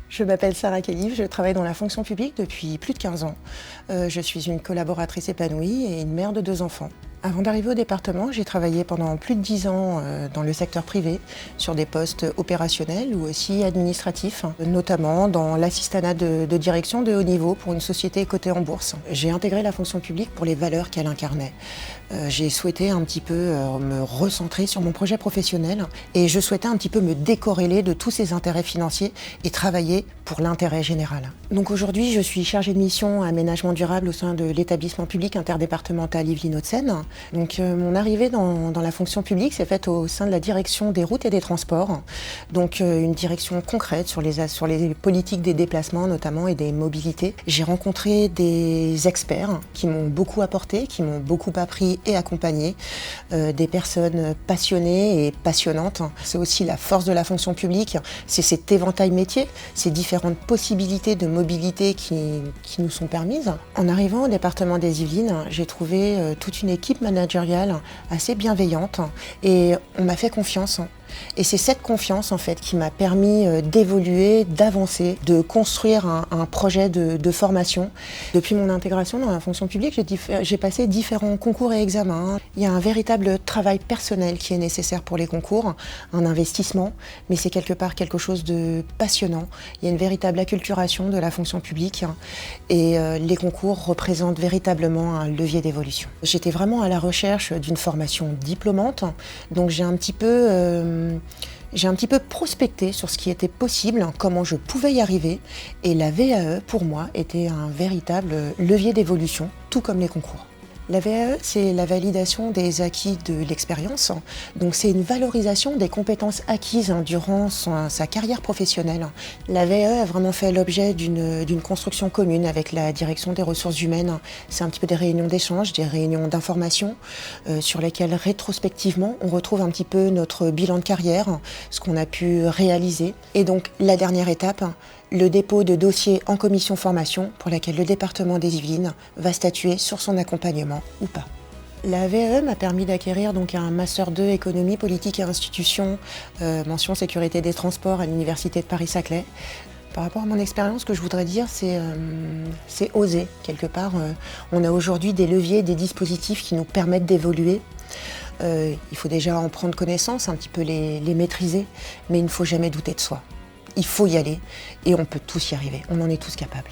Je m'appelle Sarah Khalif, je travaille dans la fonction publique depuis plus de 15 ans. Je suis une collaboratrice épanouie et une mère de 2 enfants. Avant d'arriver au département, j'ai travaillé pendant plus de 10 ans dans le secteur privé, sur des postes opérationnels ou aussi administratifs, notamment dans l'assistanat de direction de haut niveau pour une société cotée en bourse. J'ai intégré la fonction publique pour les valeurs qu'elle incarnait. J'ai souhaité un petit peu me recentrer sur mon projet professionnel et je souhaitais un petit peu me décorréler de tous ces intérêts financiers et travailler pour l'intérêt général. Donc aujourd'hui, je suis chargée de mission aménagement durable au sein de l'établissement public interdépartemental Yvelines-Hauts-de-Seine. Donc mon arrivée dans la fonction publique s'est faite au sein de la direction des routes et des transports. Donc une direction concrète sur les politiques des déplacements notamment et des mobilités. J'ai rencontré des experts qui m'ont beaucoup apporté, qui m'ont beaucoup appris et accompagné, des personnes passionnées et passionnantes. C'est aussi la force de la fonction publique, c'est cet éventail métier, ces différentes possibilités de mobilité qui nous sont permises. En arrivant au département des Yvelines, j'ai trouvé toute une équipe managériale assez bienveillante et on m'a fait confiance. Et c'est cette confiance en fait qui m'a permis d'évoluer, d'avancer, de construire un projet de formation. Depuis mon intégration dans la fonction publique, j'ai passé différents concours et examens. Il y a un véritable travail personnel qui est nécessaire pour les concours, un investissement, mais c'est quelque part quelque chose de passionnant. Il y a une véritable acculturation de la fonction publique et les concours représentent véritablement un levier d'évolution. J'étais vraiment à la recherche d'une formation diplômante, donc j'ai un petit peu prospecté sur ce qui était possible, comment je pouvais y arriver, et la VAE, pour moi, était un véritable levier d'évolution, tout comme les concours. La VAE, c'est la validation des acquis de l'expérience, donc c'est une valorisation des compétences acquises durant sa carrière professionnelle. La VAE a vraiment fait l'objet d'une construction commune avec la direction des ressources humaines. C'est un petit peu des réunions d'échange, des réunions d'information sur lesquelles rétrospectivement on retrouve un petit peu notre bilan de carrière, ce qu'on a pu réaliser. Et donc la dernière étape, le dépôt de dossier en commission formation pour laquelle le département des Yvelines va statuer sur son accompagnement ou pas. La VAE m'a permis d'acquérir donc un Master 2 économie, politique et institutions, mention sécurité des transports à l'université de Paris-Saclay. Par rapport à mon expérience, ce que je voudrais dire, c'est oser. Quelque part, on a aujourd'hui des leviers, des dispositifs qui nous permettent d'évoluer. Il faut déjà en prendre connaissance, un petit peu les maîtriser, mais il ne faut jamais douter de soi. Il faut y aller et on peut tous y arriver, on en est tous capables.